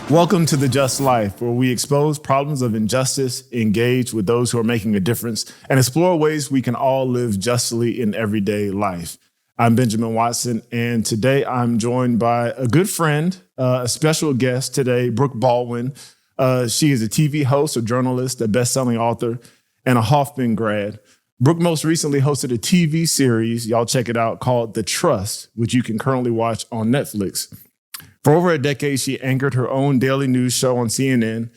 Welcome to The Just Life, where we expose problems of injustice, engage with those who are making a difference, and explore ways we can all live justly in everyday life. I'm Benjamin Watson, and today I'm joined by a good friend, a special guest today, Brooke Baldwin. She is a TV host, a journalist, a best-selling author, and a Hoffman grad. Brooke most recently hosted a TV series, y'all check it out, called The Trust, which you can currently watch on Netflix. For over a decade, she anchored her own daily news show on CNN.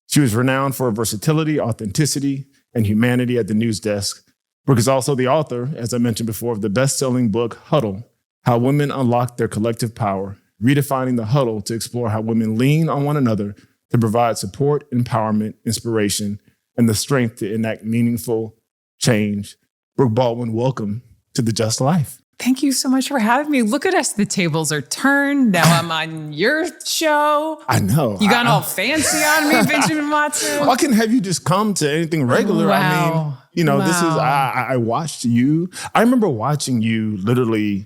She was renowned for her versatility, authenticity, and humanity at the news desk. Brooke is also the author, as I mentioned before, of the best-selling book, Huddle, How Women Unlock Their Collective Power, redefining the huddle to explore how women lean on one another to provide support, empowerment, inspiration, and the strength to enact meaningful change. Brooke Baldwin, welcome to The Just Life. Thank you so much for having me. Look at us. The tables are turned. Now I'm on your show. I know. You got all fancy on me, Benjamin Watson. Well, I can have you just come to anything regular. Wow. I mean, you know, This is, I watched you. I remember watching you literally,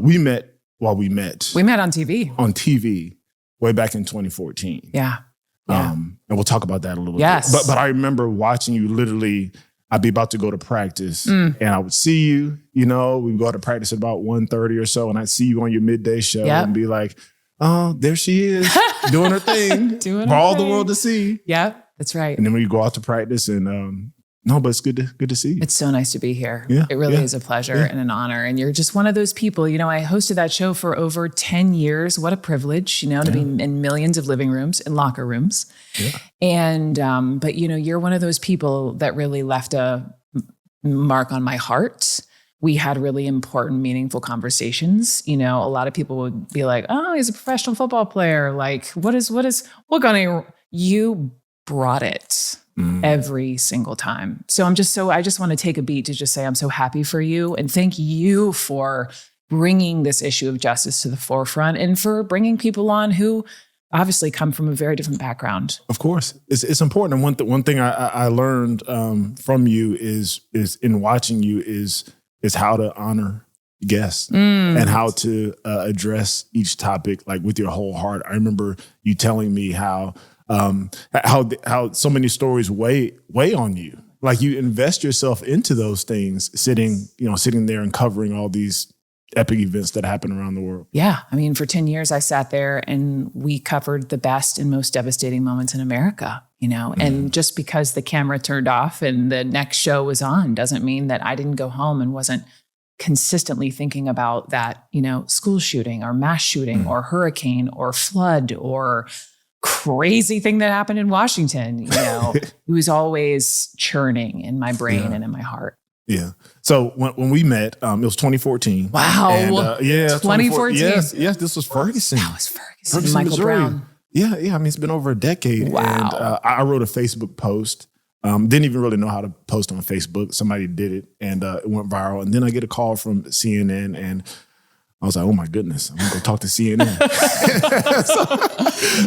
we met while we met. We met on TV. On TV way back in 2014. Yeah. And we'll talk about that a little bit. But I remember watching you literally. I'd be about to go to practice and I would see you, we would go to practice at about 1:30 or so, and I'd see you on your midday show and be like, oh, there she is doing her thing for all the world to see. Yeah, that's right. And then when you go out to practice and but it's good to see you. It's so nice to be here. Yeah, it really is a pleasure and an honor. And you're just one of those people, I hosted that show for over 10 years. What a privilege, to be in millions of living rooms and locker rooms. Yeah. And, but you're one of those people that really left a mark on my heart. We had really important, meaningful conversations. A lot of people would be like, oh, he's a professional football player. Like, you brought it. Every single time. So I just want to take a beat to just say, I'm so happy for you. And thank you for bringing this issue of justice to the forefront and for bringing people on who obviously come from a very different background. Of course. It's important. And one thing I learned from you is in watching you is how to honor guests and how to address each topic like with your whole heart. I remember you telling me how so many stories weigh on you. Like you invest yourself into those things, sitting there and covering all these epic events that happen around the world. Yeah. I mean, for 10 years, I sat there and we covered the best and most devastating moments in America, and just because the camera turned off and the next show was on doesn't mean that I didn't go home and wasn't consistently thinking about that, school shooting or mass shooting or hurricane or flood or crazy thing that happened in Washington. It was always churning in my brain and in my heart. Yeah. So when we met, it was 2014. Wow. And, 2014. Yes, this was Ferguson. That was Ferguson Michael Missouri. Brown. Yeah. I mean, it's been over a decade. Wow. And I wrote a Facebook post. Didn't even really know how to post on Facebook. Somebody did it and it went viral. And then I get a call from CNN and I was like, oh my goodness, I'm gonna go talk to CNN.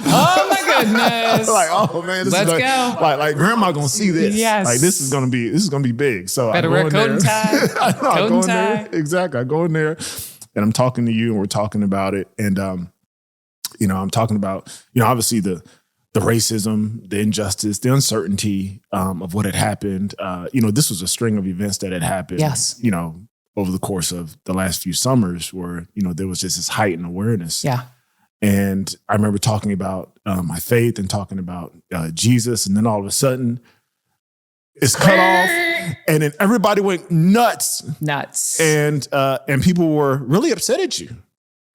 Oh my goodness. Like, oh man, let's go. Like grandma gonna see this. Yes. Like this is gonna be big. So better wear coat and tie. Coat and tie. Exactly. I go in there and I'm talking to you and we're talking about it. And I'm talking about, obviously the racism, the injustice, the uncertainty of what had happened. This was a string of events that had happened. Yes. Over the course of the last few summers where, there was just this heightened awareness. Yeah. And I remember talking about my faith and talking about Jesus. And then all of a sudden it's cut off and then everybody went nuts. And people were really upset at you.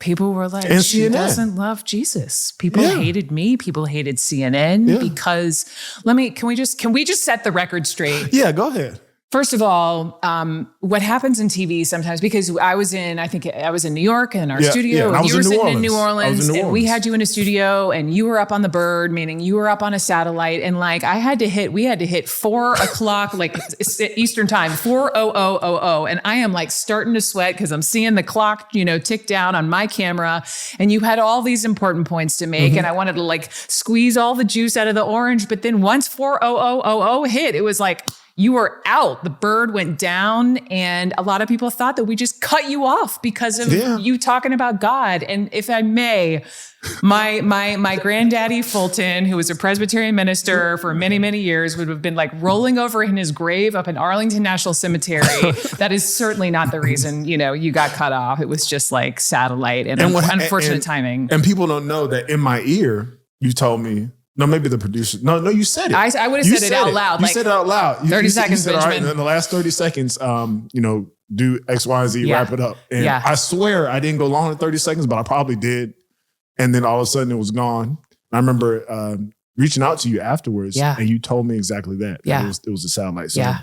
People were like, and she CNN. doesn't love Jesus. People hated me. People hated CNN because can we just set the record straight? Yeah, go ahead. First of all, what happens in TV sometimes, because I was in New York in our studio, and you were sitting in New Orleans, and we had you in a studio, and you were up on the bird, meaning you were up on a satellite, and we had to hit 4 o'clock, like Eastern time, 4:00, and I am like starting to sweat because I'm seeing the clock, tick down on my camera, and you had all these important points to make, and I wanted to squeeze all the juice out of the orange, but then once 4:00 hit, it was like, you were out. The bird went down, and a lot of people thought that we just cut you off because of you talking about God. And if I may, my granddaddy Fulton, who was a Presbyterian minister for many, many years, would have been like rolling over in his grave up in Arlington National Cemetery. That is certainly not the reason, you got cut off. It was just like satellite and unfortunate timing. And people don't know that in my ear, you told me, no, maybe the producer. No, you said it. I would have said it out loud. You said it out loud. 30 seconds, said, Benjamin. All right, in the last 30 seconds, do X, Y, and Z, wrap it up. And I swear I didn't go longer than 30 seconds, but I probably did. And then all of a sudden it was gone. I remember reaching out to you afterwards, and you told me exactly that. Yeah. It was a satellite. So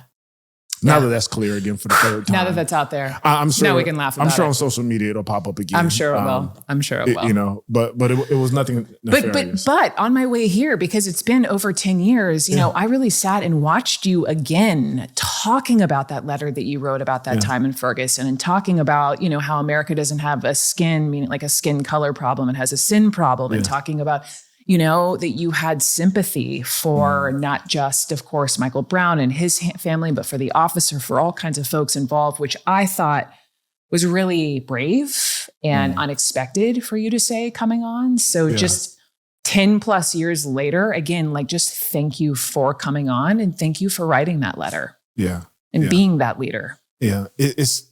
now that that's clear again for the third time. Now that that's out there. I'm sure. Now we can laugh about it. I'm sure on social media it'll pop up again. I'm sure it will. But it was nothing nefarious. But on my way here, because it's been over 10 years, I really sat and watched you again talking about that letter that you wrote about that time in Ferguson, and talking about, how America doesn't have a skin, meaning like a skin color problem, it has a sin problem, and talking about that you had sympathy for not just, of course, Michael Brown and his family, but for the officer, for all kinds of folks involved, which I thought was really brave and unexpected for you to say coming on. So just 10 plus years later, again, just thank you for coming on, and thank you for writing that letter. Yeah. And being that leader. Yeah. These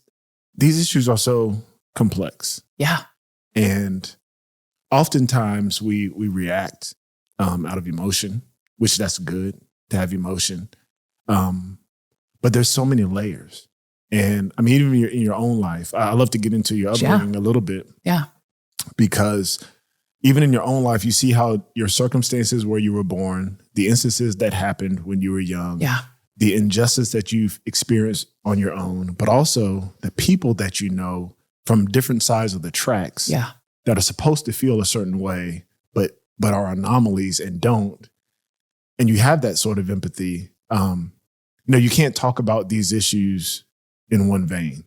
issues are so complex. Yeah. And oftentimes we react out of emotion, which that's good to have emotion. But there's so many layers. And I mean, even in your own life, I love to get into your upbringing a little bit. Yeah. Because even in your own life, you see how your circumstances where you were born, the instances that happened when you were young, the injustice that you've experienced on your own, but also the people that you know from different sides of the tracks that are supposed to feel a certain way, but are anomalies and don't. And you have that sort of empathy. You can't talk about these issues in one vein.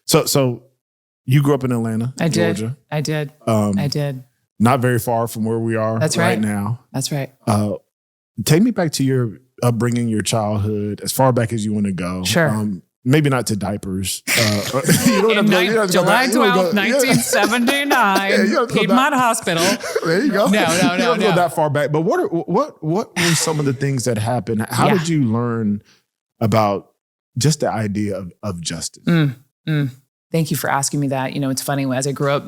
So you grew up in Atlanta, Georgia. I did. Not very far from where we are right now. That's right. Take me back to your upbringing, your childhood, as far back as you want to go. Sure. Maybe not to diapers. July 12th, 1979, Piedmont Hospital. There you go. No. You don't go that far back. But what were some of the things that happened? How did you learn about just the idea of justice? Thank you for asking me that. It's funny, as I grew up,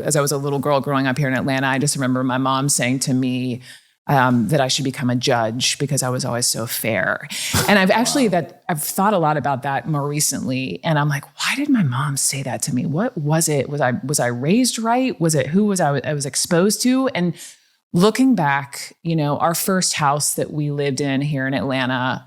as I was a little girl growing up here in Atlanta, I just remember my mom saying to me, that I should become a judge because I was always so fair. And I've thought a lot about that more recently. And I'm like, why did my mom say that to me? What was it? Was I raised right? Was it who I was exposed to? And looking back, our first house that we lived in here in Atlanta,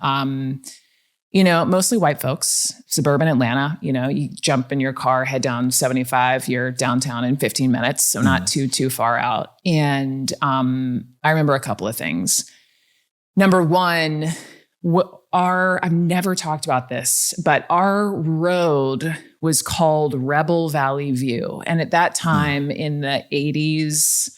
mostly white folks, suburban Atlanta, you jump in your car, head down 75, you're downtown in 15 minutes. So not too far out. And I remember a couple of things. Number one, I've never talked about this, but our road was called Rebel Valley View. And at that time in the 80s,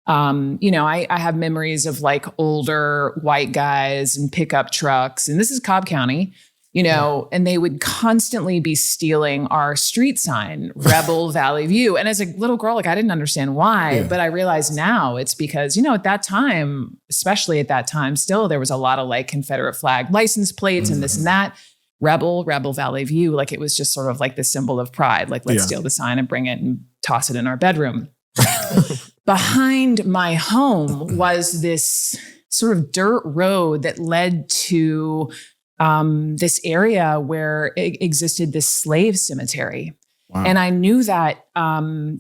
I have memories of older white guys and pickup trucks, and this is Cobb County, and they would constantly be stealing our street sign, Rebel Valley View. And as a little girl, I didn't understand why, but I realize now it's because, at that time, especially at that time, still there was a lot of Confederate flag license plates and this and that. Rebel Valley View, it was just sort of the symbol of pride. Let's steal the sign and bring it and toss it in our bedroom. Behind my home was this sort of dirt road that led to this area where existed this slave cemetery. Wow. And I knew that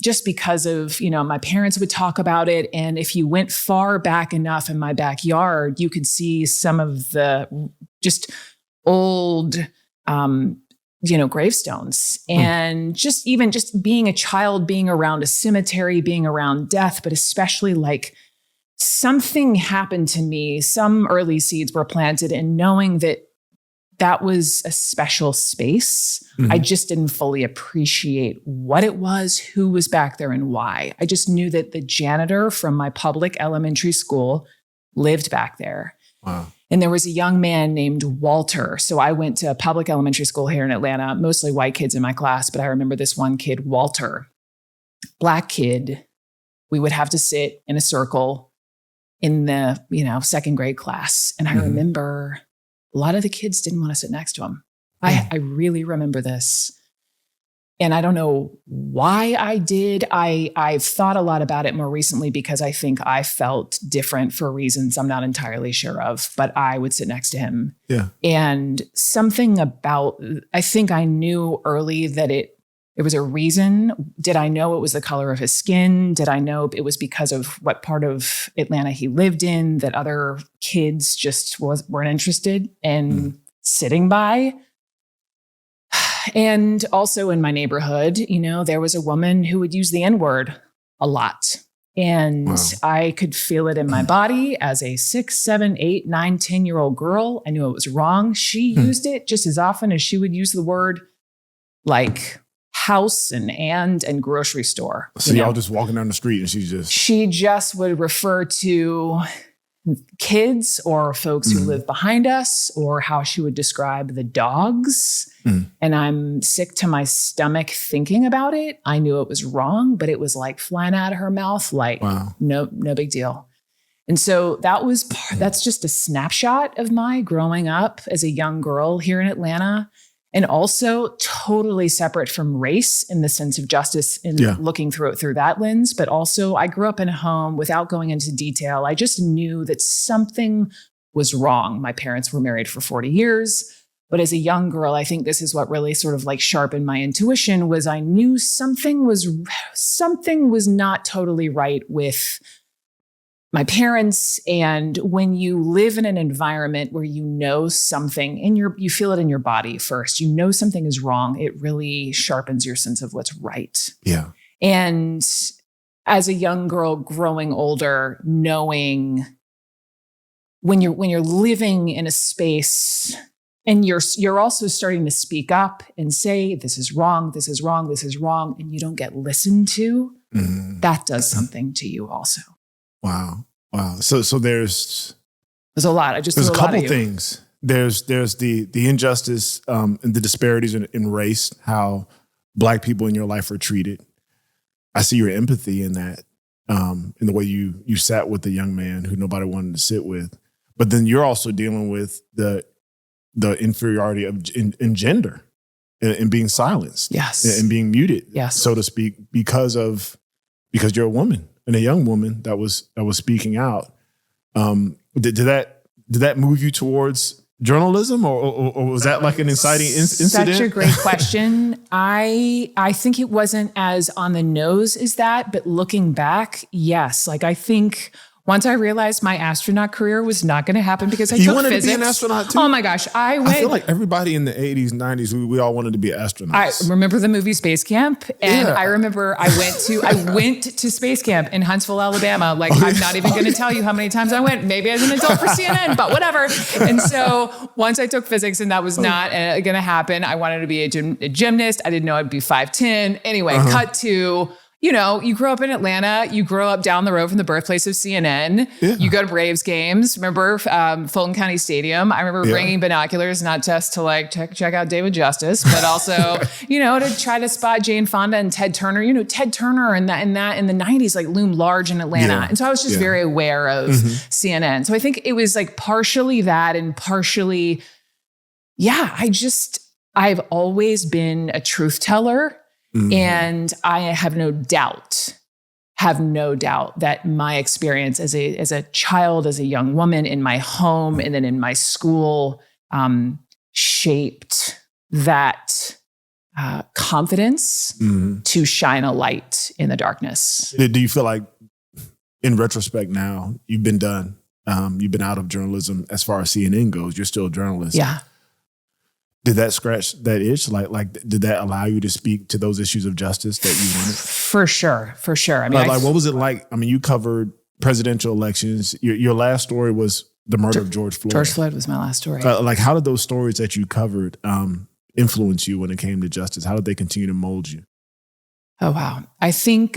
just because of, my parents would talk about it. And if you went far back enough in my backyard, you could see some of the just old gravestones. And just being a child, being around a cemetery, being around death, but especially something happened to me, some early seeds were planted, and knowing that was a special space. I just didn't fully appreciate what it was, who was back there, and why. I just knew that the janitor from my public elementary school lived back there. Wow. And there was a young man named Walter. So I went to a public elementary school here in Atlanta, mostly white kids in my class, but I remember this one kid, Walter, Black kid. We would have to sit in a circle in the, second grade class. And I remember a lot of the kids didn't want to sit next to him. I really remember this. And I don't know why I did. I've thought a lot about it more recently because I think I felt different for reasons I'm not entirely sure of, but I would sit next to him. Yeah. And something about, I think I knew early that it was a reason. Did I know it was the color of his skin? Did I know it was because of what part of Atlanta he lived in that other kids just weren't interested in sitting by? And also in my neighborhood, there was a woman who would use the N-word a lot. And I could feel it in my body as a 6, 7, 8, 9, 10-year-old girl. I knew it was wrong. She used it just as often as she would use the word like house and grocery store. So y'all just walking down the street and she just would refer to kids or folks who live behind us, or how she would describe the dogs. And I'm sick to my stomach thinking about it. I knew it was wrong, but it was like flying out of her mouth, like no big deal. And so that's just a snapshot of my growing up as a young girl here in Atlanta. And also totally separate from race in the sense of justice in looking through it through that lens. But also I grew up in a home, without going into detail, I just knew that something was wrong. My parents were married for 40 years. But as a young girl, I think this is what really sort of like sharpened my intuition, was I knew something was not totally right with my parents. And when you live in an environment where you know something you feel it in your body first, something is wrong, it really sharpens your sense of what's right. Yeah. And as a young girl growing older, knowing when you're living in a space and you're also starting to speak up and say, this is wrong, this is wrong, this is wrong, and you don't get listened to, that does something to you also. Wow. So there's a lot. There's a couple things. There's the injustice and the disparities in race, how Black people in your life are treated. I see your empathy in that, in the way you sat with the young man who nobody wanted to sit with. But then you're also dealing with the inferiority in gender and being silenced, and being muted, so to speak, because you're a woman and a young woman that was speaking out. Did that move you towards journalism, or was that like an inciting incident? Such a great question. I think it wasn't as on the nose as that, but looking back, yes. Like I think once I realized my astronaut career was not going to happen because I took physics. You wanted to be an astronaut too? Oh my gosh. I feel like everybody in the 80s, 90s, we all wanted to be astronauts. I remember the movie Space Camp. And I remember I went to Space Camp in Huntsville, Alabama. Like, I'm not even going to tell you how many times I went, maybe as an adult for CNN, but whatever. And so once I took physics and that was not going to happen, I wanted to be a gymnast. I didn't know I'd be 5'10". Anyway, cut to... you grow up in Atlanta, you grow up down the road from the birthplace of CNN. You go to Braves games. Remember Fulton County Stadium? I remember bringing binoculars, not just to like check out David Justice, but also, to try to spot Jane Fonda and Ted Turner. Ted Turner and that in the 90s like loomed large in Atlanta. And so I was just very aware of CNN. So I think it was like partially that and partially, I've always been a truth teller. And I have no doubt that my experience as a child, as a young woman in my home and then in my school shaped that confidence to shine a light in the darkness. Do you feel like in retrospect now, you've been done, you've been out of journalism as far as CNN goes, you're still a journalist? Yeah. Did that scratch that itch? Like, did that allow you to speak to those issues of justice that you wanted? For sure. I mean, what was it like? I mean, you covered presidential elections. Your last story was the murder of George Floyd. George Floyd was my last story. How did those stories that you covered influence you when it came to justice? How did they continue to mold you? Oh, wow. I think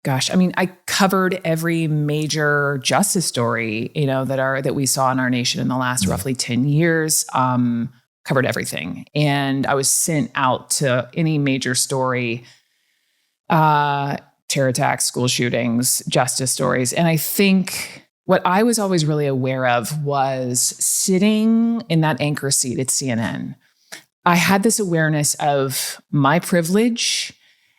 Gosh, I mean, I covered every major justice story, that we saw in our nation in the last roughly 10 years. Covered everything. And I was sent out to any major story, terror attacks, school shootings, justice stories. And I think what I was always really aware of was sitting in that anchor seat at CNN. I had this awareness of my privilege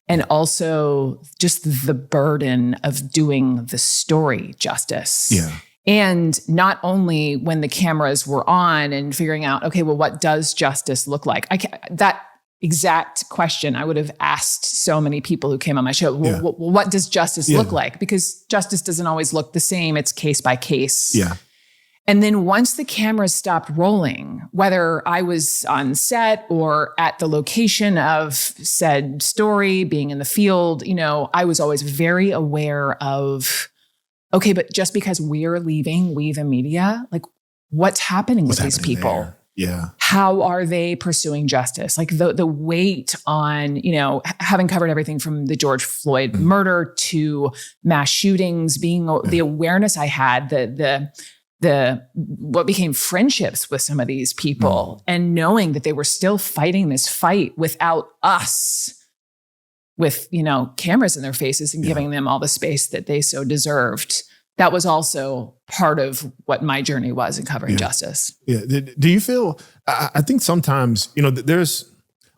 and also just the burden of doing the story justice. Yeah. And not only when the cameras were on and figuring out, okay, well, what does justice look like? That exact question I would have asked so many people who came on my show. Well, what does justice look like? Because justice doesn't always look the same. It's case by case. Yeah. And then once the cameras stopped rolling, whether I was on set or at the location of said story, being in the field, I was always very aware of, okay, but just because we're leaving, we the media, like what's happening with these people? There? Yeah. How are they pursuing justice? Like the weight on, having covered everything from the George Floyd murder to mass shootings, being the awareness I had, the what became friendships with some of these people and knowing that they were still fighting this fight without us, with, cameras in their faces and giving them all the space that they so deserved. That was also part of what my journey was in covering justice. Yeah. Do you feel, I think sometimes, there's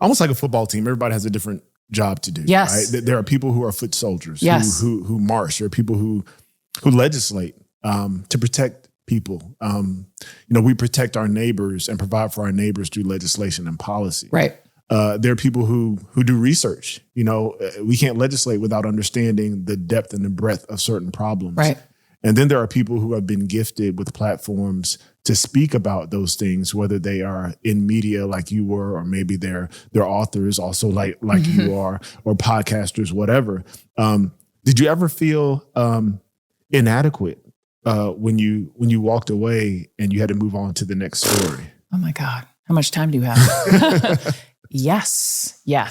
almost like a football team. Everybody has a different job to do. Yes. Right? There are people who are foot soldiers, who march. There are people who legislate to protect people. We protect our neighbors and provide for our neighbors through legislation and policy. Right. There are people who do research. We can't legislate without understanding the depth and the breadth of certain problems. Right. And then there are people who have been gifted with platforms to speak about those things, whether they are in media like you were, or maybe they're authors also like you are, or podcasters, whatever. Did you ever feel inadequate when you walked away and you had to move on to the next story? Oh my God. How much time do you have? Yes. Yeah.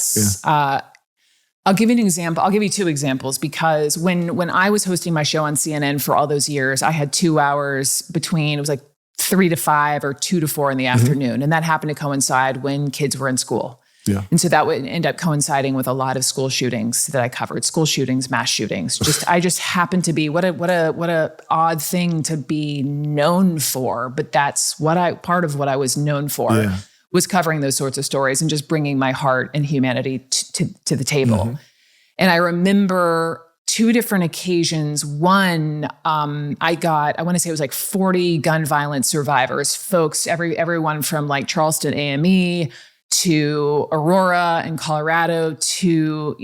I'll give you an example. I'll give you two examples, because when I was hosting my show on CNN for all those years, I had 2 hours between, it was like 3 to 5 or 2 to 4 in the afternoon. And that happened to coincide when kids were in school. Yeah. And so that would end up coinciding with a lot of school shootings that I covered. School shootings, mass shootings. I just happened to be, what a odd thing to be known for. But that's part of what I was known for. Yeah. Was covering those sorts of stories and just bringing my heart and humanity to the table. Mm-hmm. And I remember 2 different occasions. One, I want to say it was like 40 gun violence survivors, folks, everyone from like Charleston AME to Aurora in Colorado to,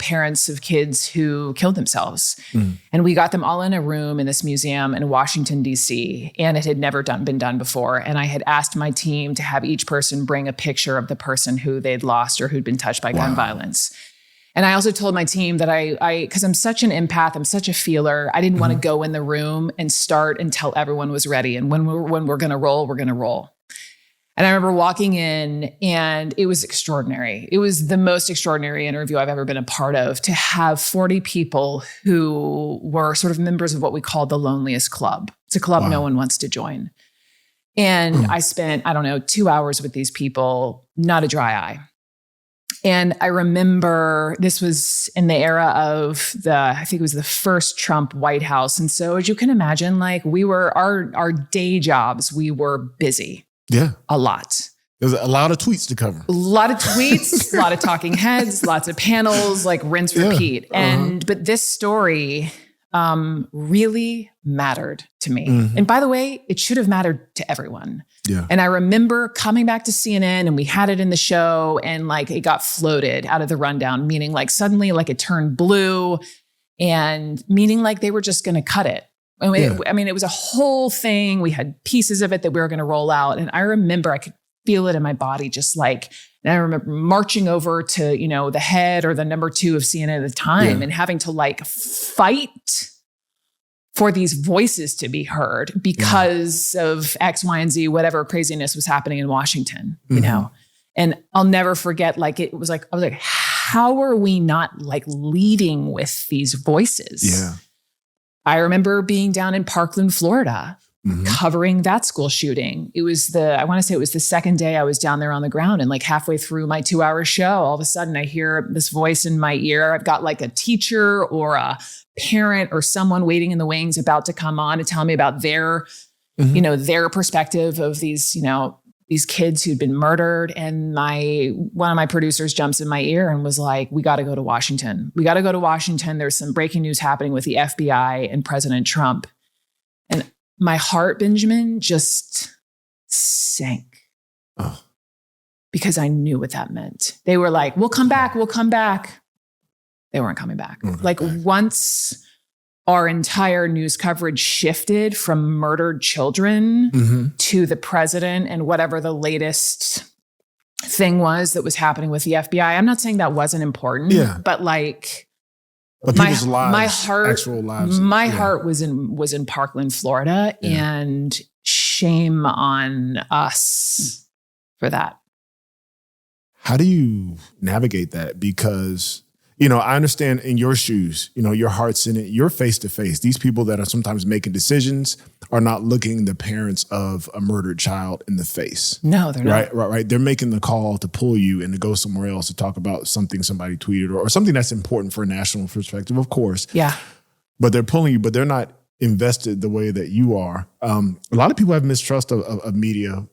parents of kids who killed themselves. Mm. And we got them all in a room in this museum in Washington, D.C., and it had never been done before. And I had asked my team to have each person bring a picture of the person who they'd lost or who'd been touched by gun violence. And I also told my team that because I'm such an empath, I'm such a feeler, I didn't want to go in the room and start until everyone was ready. And when we're going to roll, we're going to roll. And I remember walking in, and it was extraordinary. It was the most extraordinary interview I've ever been a part of, to have 40 people who were sort of members of what we call the loneliest club. It's a club no one wants to join. And I spent, 2 hours with these people, not a dry eye. And I remember this was in the era of I think it was the first Trump White House. And so as you can imagine, like our day jobs, we were busy. Yeah. A lot. There's a lot of tweets to cover. A lot of tweets, a lot of talking heads, lots of panels, like rinse, repeat. But this story really mattered to me. Mm-hmm. And by the way, it should have mattered to everyone. Yeah. And I remember coming back to CNN, and we had it in the show, and like it got floated out of the rundown, meaning like suddenly like it turned blue, and meaning like they were just going to cut it. It was a whole thing. We had pieces of it that we were going to roll out. And I remember I could feel it in my body, just like, and I remember marching over to, the head or the number 2 of CNN at the time and having to like fight for these voices to be heard because of X, Y, and Z, whatever craziness was happening in Washington, And I'll never forget, like, it was like, I was like, how are we not like leading with these voices? Yeah. I remember being down in Parkland, Florida, covering that school shooting. It was I want to say it was the second day I was down there on the ground, and like halfway through my 2-hour show, all of a sudden I hear this voice in my ear. I've got like a teacher or a parent or someone waiting in the wings about to come on to tell me about their, their perspective of these, these kids who'd been murdered. And one of my producers jumps in my ear and was like, we got to go to Washington. We got to go to Washington. There's some breaking news happening with the FBI and President Trump. And my heart, Benjamin, just sank. Oh. Because I knew what that meant. They were like, we'll come back. We'll come back. They weren't coming back. Once our entire news coverage shifted from murdered children to the president and whatever the latest thing was that was happening with the FBI. I'm not saying that wasn't important, but people's lives, actual lives. My heart was in Parkland, Florida, and shame on us for that. How do you navigate that? Because I understand in your shoes, your heart's in it. You're face to face. These people that are sometimes making decisions are not looking the parents of a murdered child in the face. No, they're not. Right. They're making the call to pull you and to go somewhere else to talk about something somebody tweeted or something that's important for a national perspective, of course. Yeah. But they're pulling you, but they're not invested the way that you are. A lot of people have mistrust of media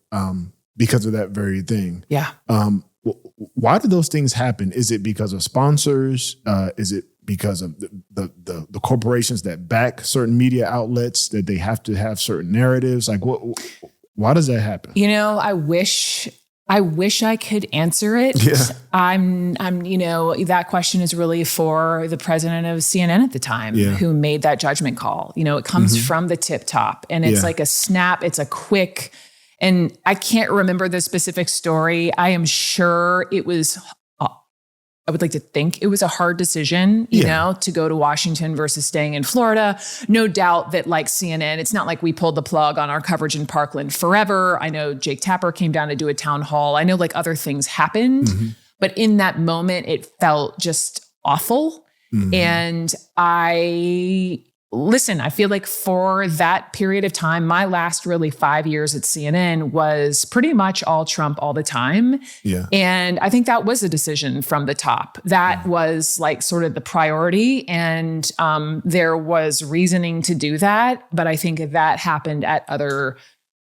because of that very thing. Yeah. Why do those things happen? Is it because of sponsors? Is it because of the corporations that back certain media outlets that they have to have certain narratives? Like, why does that happen? I wish I could answer it. Yeah. I'm that question is really for the president of CNN at the time who made that judgment call. It comes from the tip top, and it's like a snap. It's a quick. And I can't remember the specific story. I am sure it was, I would like to think it was a hard decision, to go to Washington versus staying in Florida. No doubt that like CNN, it's not like we pulled the plug on our coverage in Parkland forever. I know Jake Tapper came down to do a town hall. I know like other things happened, but in that moment, it felt just awful. And I feel like for that period of time, my last really 5 years at CNN was pretty much all Trump all the time. Yeah. And I think that was a decision from the top. That was like sort of the priority. And there was reasoning to do that. But I think that happened at other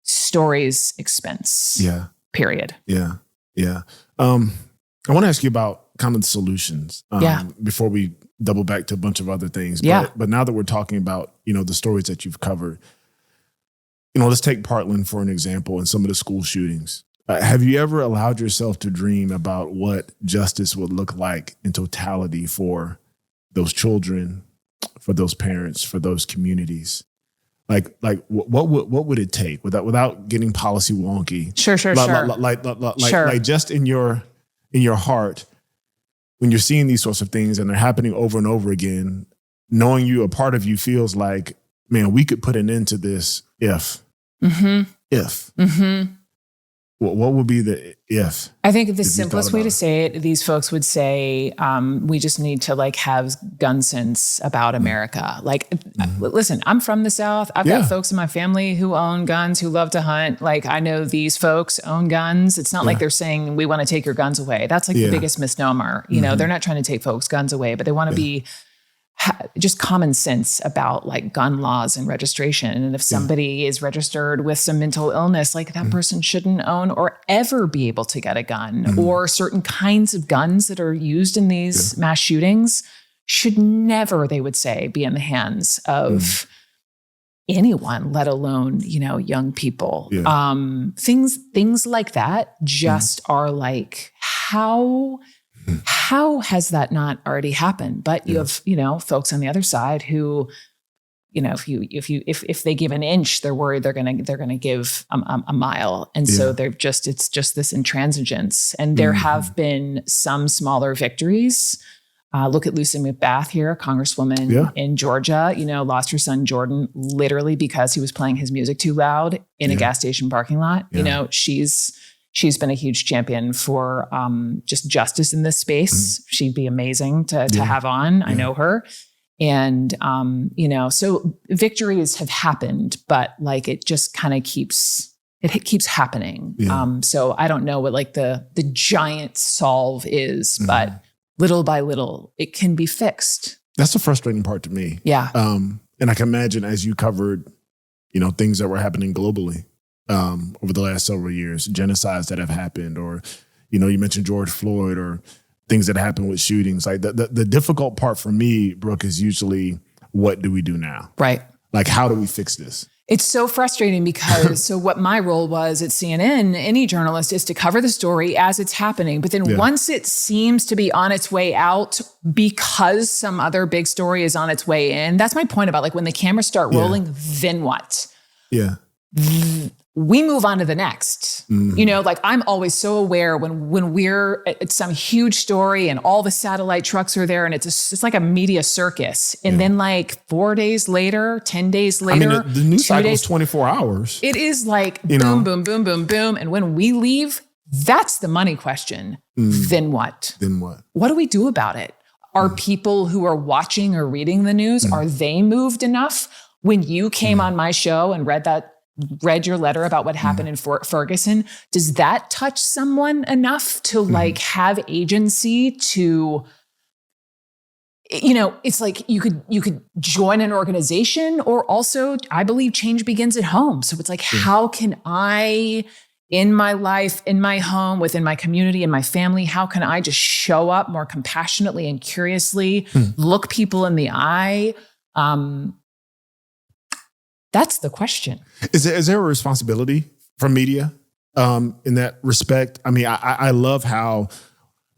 stories' expense. Yeah. Period. Yeah. Yeah. I want to ask you about kind of the solutions before we double back to a bunch of other things. But now that we're talking about, the stories that you've covered, let's take Parkland for an example and some of the school shootings. Have you ever allowed yourself to dream about what justice would look like in totality for those children, for those parents, for those communities? Like what would it take without getting policy wonky? Sure. Like just in your heart, when you're seeing these sorts of things and they're happening over and over again, knowing a part of you feels like, man, we could put an end to this if. What would be the if? I think the simplest way to say it, these folks would say, we just need to like have gun sense about America. Like, listen, I'm from the South. I've got folks in my family who own guns, who love to hunt. Like, I know these folks own guns. It's not like they're saying we want to take your guns away. That's like the biggest misnomer. They're not trying to take folks' guns away, but they want to be just common sense about like gun laws and registration. And if somebody is registered with some mental illness, like that person shouldn't own or ever be able to get a gun, or certain kinds of guns that are used in these mass shootings should never, they would say, be in the hands of anyone, let alone, young people. Things like that just are like, how has that not already happened? But you have, folks on the other side who, if they give an inch, they're worried they're gonna give a mile, and so it's just this intransigence. And there have been some smaller victories. Look at Lucy McBath here, a congresswoman in Georgia. Lost her son Jordan literally because he was playing his music too loud in a gas station parking lot. She's she's been a huge champion for just justice in this space. She'd be amazing to have on. I know her. And, so victories have happened, but like it just kind of keeps happening. Yeah. So I don't know what like the giant solve is, but little by little, it can be fixed. That's the frustrating part to me. Yeah. And I can imagine as you covered, things that were happening globally over the last several years, genocides that have happened, or, you mentioned George Floyd, or things that happen with shootings. Like the difficult part for me, Brooke, is usually, what do we do now? Right. Like, how do we fix this? It's so frustrating because so what my role was at CNN, any journalist, is to cover the story as it's happening. But then once it seems to be on its way out because some other big story is on its way in, that's my point about like when the cameras start rolling, then what? Yeah. We move on to the next. Like I'm always so aware when we're at some huge story and all the satellite trucks are there and it's like a media circus. And then like 4 days later, 10 days later, the news cycle is 24 hours. It is like boom, boom, boom, boom, boom. And when we leave, that's the money question. Then what? Then what? What do we do about it? Are people who are watching or reading the news, are they moved enough? When you came on my show and read your letter about what happened in Ferguson, does that touch someone enough to like have agency to, it's like you could join an organization, or also I believe change begins at home. So it's like, how can I, in my life, in my home, within my community, in my family, how can I just show up more compassionately and curiously, look people in the eye? That's the question. Is there a responsibility from media in that respect? I mean, I love how,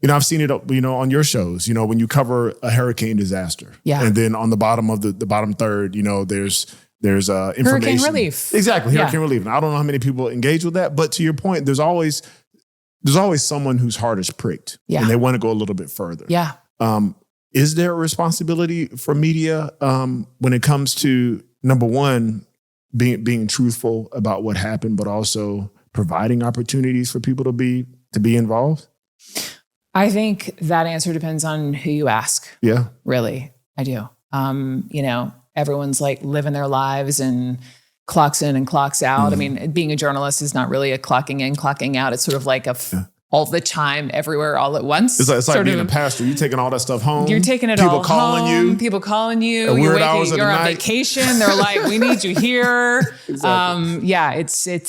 I've seen it, on your shows, when you cover a hurricane disaster. Yeah. And then on the bottom of the bottom third, there's information. Hurricane relief. Exactly. Hurricane relief. And I don't know how many people engage with that, but to your point, there's always someone whose heart is pricked. Yeah. And they want to go a little bit further. Yeah. Is there a responsibility for media when it comes to, number one, being truthful about what happened, but also providing opportunities for people to be involved? I think that answer depends on who you ask. Yeah. Really, I do. Everyone's like living their lives and clocks in and clocks out. I mean, being a journalist is not really a clocking in, clocking out. It's sort of like all the time, everywhere, all at once. It's like being a pastor. You're taking all that stuff home. You're taking it people all calling home. you. People calling you. You're on vacation. They're like, we need you here. Exactly.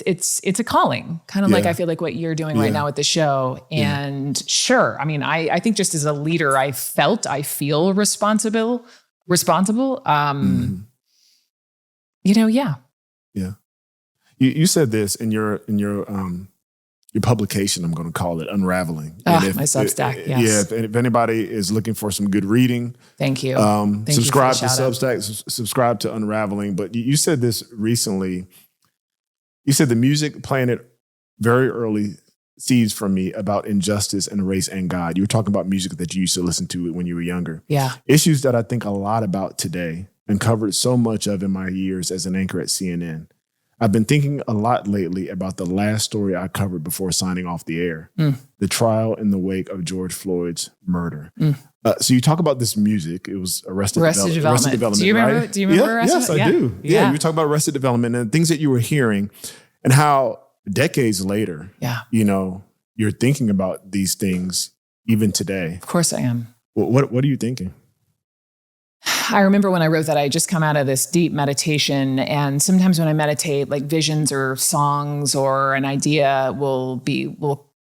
It's a calling. Kind of like I feel like what you're doing right now with the show. And sure, I mean, I think just as a leader, I feel responsible. Yeah. You said this in your publication, I'm going to call it Unraveling. My Substack, yes. Yeah, if anybody is looking for some good reading. Thank you. Subscribe to Substack, subscribe to Unraveling. But you said this recently. You said the music playing it very early seeds from me about injustice and race and God. You were talking about music that you used to listen to when you were younger. Yeah. Issues that I think a lot about today and covered so much of in my years as an anchor at CNN. I've been thinking a lot lately about the last story I covered before signing off the air, the trial in the wake of George Floyd's murder. So you talk about this music. It was Arrested Development. Do you remember? Right? Do you remember Arrested? Yes, I do. Yeah, you talk about Arrested Development and things that you were hearing and how decades later, you're thinking about these things even today. Of course I am. What are you thinking? I remember when I wrote that, I had just come out of this deep meditation. And sometimes when I meditate, like visions or songs or an idea will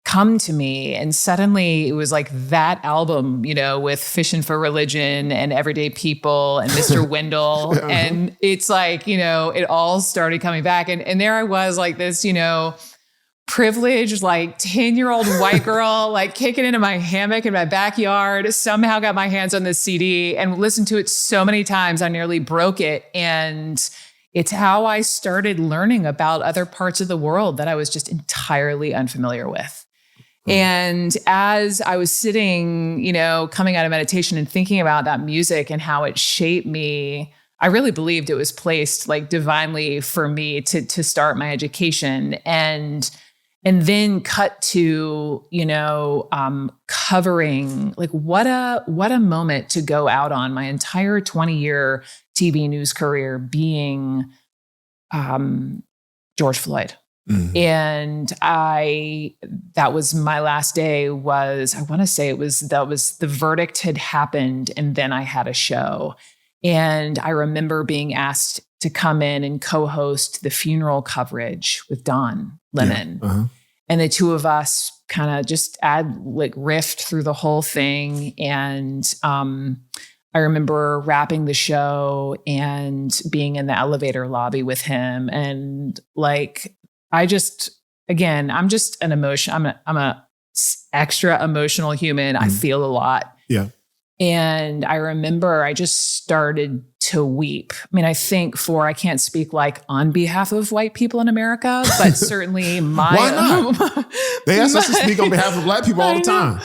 come to me. And suddenly it was like that album, with Fishing for Religion and Everyday People and Mr. Wendell. And it's like, it all started coming back. And there I was like this, privileged, like 10-year-old white girl, like kicking into my hammock in my backyard, somehow got my hands on this CD and listened to it so many times, I nearly broke it. And it's how I started learning about other parts of the world that I was just entirely unfamiliar with. And as I was sitting, coming out of meditation and thinking about that music and how it shaped me, I really believed it was placed like divinely for me to start my education. And And then cut to, covering, like what a moment to go out on. My entire 20-year TV news career being George Floyd. Mm-hmm. And that was my last day I want to say the verdict had happened, and then I had a show. And I remember being asked to come in and co-host the funeral coverage with Don Lemon. Yeah. Uh-huh. And the two of us kind of just riffed through the whole thing. And I remember wrapping the show and being in the elevator lobby with him. And I'm just an emotion. I'm a extra emotional human. I feel a lot. Yeah. And I remember I just started to weep. I mean, I can't speak on behalf of white people in America, but certainly my... Why not? They ask us to speak on behalf of Black people all the time.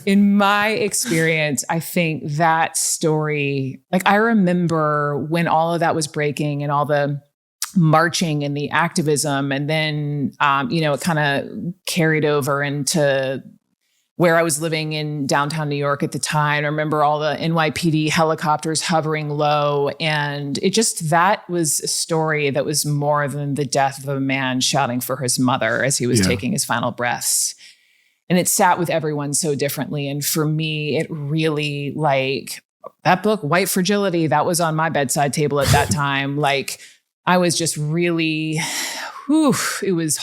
In my experience, I think that story, I remember when all of that was breaking and all the marching and the activism, and then, it kind of carried over into where I was living in downtown New York at the time. I remember all the NYPD helicopters hovering low. And that was a story that was more than the death of a man shouting for his mother as he was taking his final breaths. And it sat with everyone so differently. And for me, it really that book, White Fragility, that was on my bedside table at that time. I was just really, it was,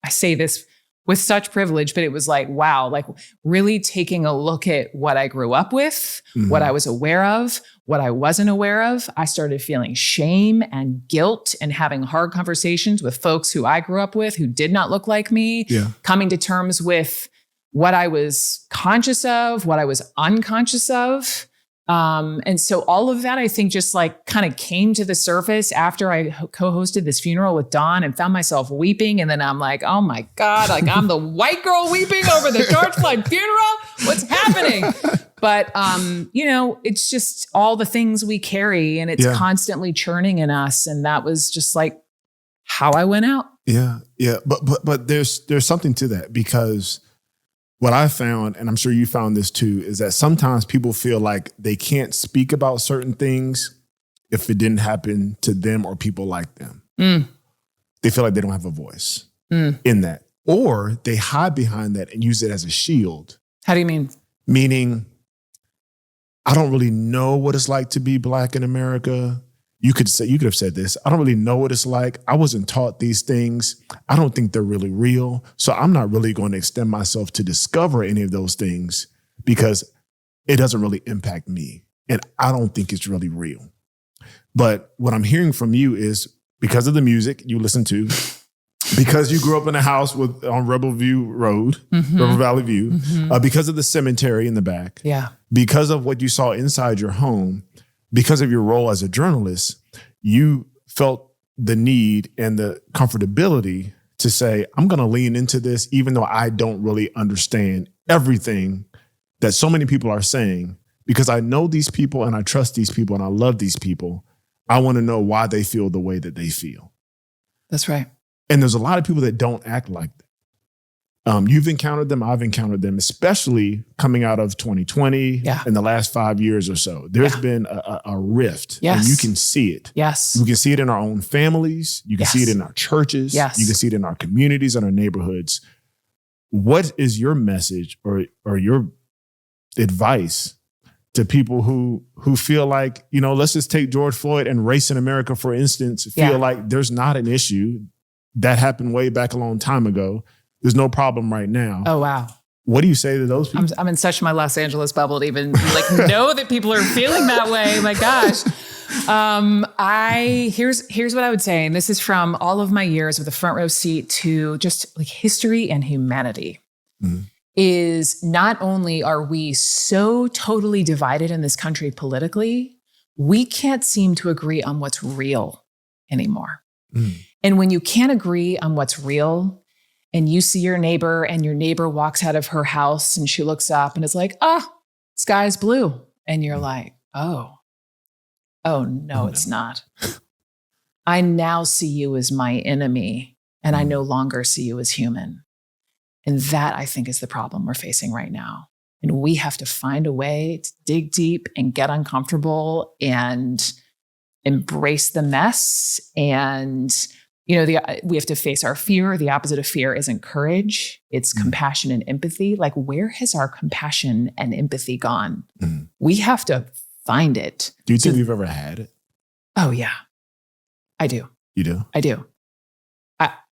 I say this with such privilege, but it was wow, really taking a look at what I grew up with, what I was aware of, what I wasn't aware of. I started feeling shame and guilt and having hard conversations with folks who I grew up with who did not look like me, coming to terms with what I was conscious of, what I was unconscious of. And so all of that, I think, just kind of came to the surface after I co-hosted this funeral with Dawn and found myself weeping. And then I'm oh my God, I'm the white girl weeping over the George Floyd funeral. What's happening? But, it's just all the things we carry, and it's constantly churning in us. And that was just how I went out. Yeah. Yeah. But there's something to that, because what I found, and I'm sure you found this too, is that sometimes people feel like they can't speak about certain things if it didn't happen to them or people like them. They feel like they don't have a voice in that. Or they hide behind that and use it as a shield. How do you mean? Meaning, I don't really know what it's like to be Black in America. You could have said this. I don't really know what it's like. I wasn't taught these things. I don't think they're really real. So I'm not really going to extend myself to discover any of those things because it doesn't really impact me. And I don't think it's really real. But what I'm hearing from you is because of the music you listen to, because you grew up in a house on Rebel View Road, Rebel Valley View, because of the cemetery in the back, because of what you saw inside your home, because of your role as a journalist, you felt the need and the comfortability to say, I'm going to lean into this, even though I don't really understand everything that so many people are saying, because I know these people and I trust these people and I love these people. I want to know why they feel the way that they feel. That's right. And there's a lot of people that don't act like that. You've encountered them. I've encountered them, especially coming out of 2020 in the last 5 years or so. There's been a rift, and you can see it. Yes. You can see it in our own families. You can see it in our churches. Yes. You can see it in our communities and our neighborhoods. What is your message or your advice to people who feel like, let's just take George Floyd and race in America, for instance, feel like there's not an issue that happened way back a long time ago. There's no problem right now. Oh, wow. What do you say to those people? I'm in such my Los Angeles bubble to even know that people are feeling that way. My gosh. Here's what I would say. And this is from all of my years with a front row seat to just history and humanity. Is not only are we so totally divided in this country politically, we can't seem to agree on what's real anymore. And when you can't agree on what's real, and you see your neighbor and your neighbor walks out of her house and she looks up and is sky's blue. And you're oh no, it's not. I now see you as my enemy. and I no longer see you as human. And that, I think, is the problem we're facing right now. And we have to find a way to dig deep and get uncomfortable and embrace the mess. And, we have to face our fear. The opposite of fear isn't courage. It's compassion and empathy. Like, where has our compassion and empathy gone? We have to find it. Do you think we've ever had it? Oh, yeah. I do. You do? I do.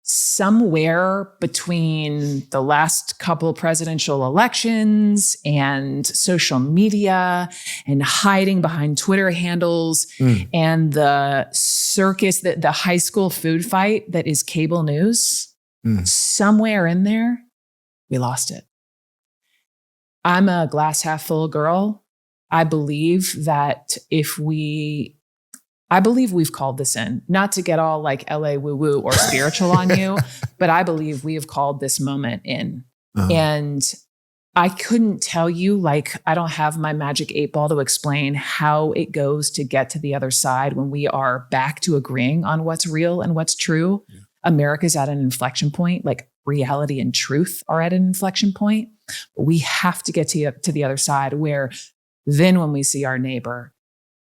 Somewhere between the last couple presidential elections and social media and hiding behind Twitter handles and the circus, the high school food fight that is cable news, somewhere in there, we lost it. I'm a glass half full girl. I believe that I believe we've called this in, not to get all like LA woo-woo or spiritual on you, but I believe we have called this moment in. And I couldn't tell you, like, I don't have my magic 8-ball to explain how it goes to get to the other side when we are back to agreeing on what's real and what's true. Yeah. America's at an inflection point, like reality and truth are at an inflection point. But we have to get to the other side where then when we see our neighbor,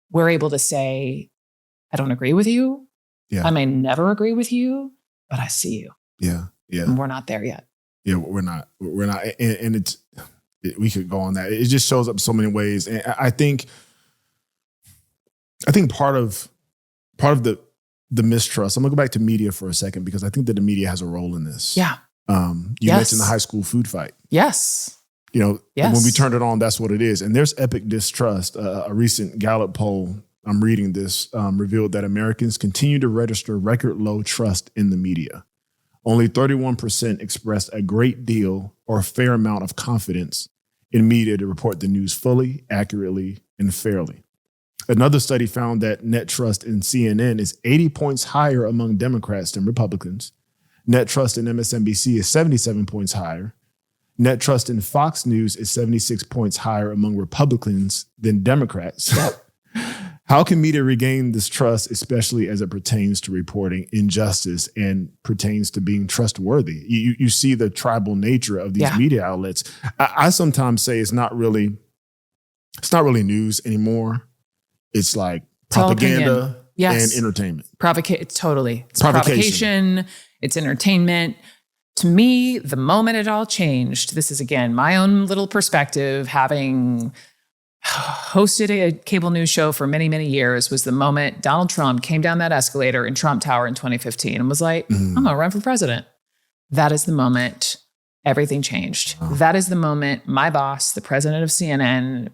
we're able to say, I don't agree with you. Yeah. I may never agree with you, but I see you. Yeah. Yeah. And we're not there yet. Yeah, we're not. And we could go on that. It just shows up so many ways. And I think part of the mistrust, I'm gonna go back to media for a second, because I think that the media has a role in this. Yeah. You mentioned the high school food fight. Yes. When we turned it on, that's what it is. And there's epic distrust. A recent Gallup poll, I'm reading this, revealed that Americans continue to register record low trust in the media. Only 31% expressed a great deal or a fair amount of confidence in media to report the news fully, accurately, and fairly. Another study found that net trust in CNN is 80 points higher among Democrats than Republicans. Net trust in MSNBC is 77 points higher. Net trust in Fox News is 76 points higher among Republicans than Democrats. How can media regain this trust, especially as it pertains to reporting injustice and pertains to being trustworthy? You see the tribal nature of these media outlets. I sometimes say it's not really news anymore. It's like propaganda and entertainment. Totally. It's provocation. It's entertainment. To me, the moment it all changed, this is, again, my own little perspective, having hosted a cable news show for many, many years, was the moment Donald Trump came down that escalator in Trump Tower in 2015 and was like, I'm going to run for president. That is the moment everything changed. That is the moment my boss, the president of CNN,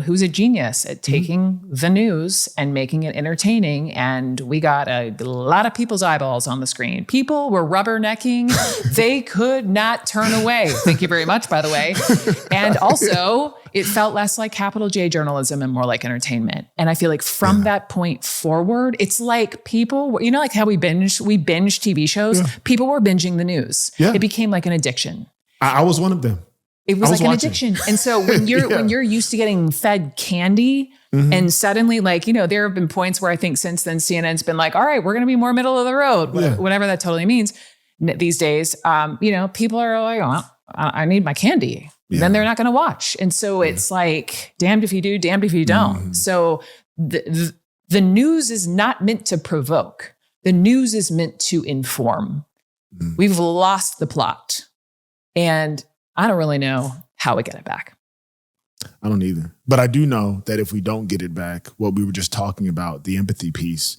who's a genius at taking the news and making it entertaining. And we got a lot of people's eyeballs on the screen. People were rubbernecking. They could not turn away. Thank you very much, by the way. And also, it felt less like capital J journalism and more like entertainment. And I feel like from that point forward, it's like people, like how we binge TV shows. Yeah. People were binging the news. Yeah. It became like an addiction. I was one of them. It was like an addiction. And so when you're used to getting fed candy, and suddenly, there have been points where I think since then CNN's been like, all right, we're going to be more middle of the road, whatever that totally means these days. People are like, oh, I need my candy. Yeah. Then they're not going to watch. And so it's like, damned if you do, damned if you don't. So the news is not meant to provoke. The news is meant to inform. We've lost the plot. And I don't really know how we get it back. I don't either. But I do know that if we don't get it back, what we were just talking about, the empathy piece,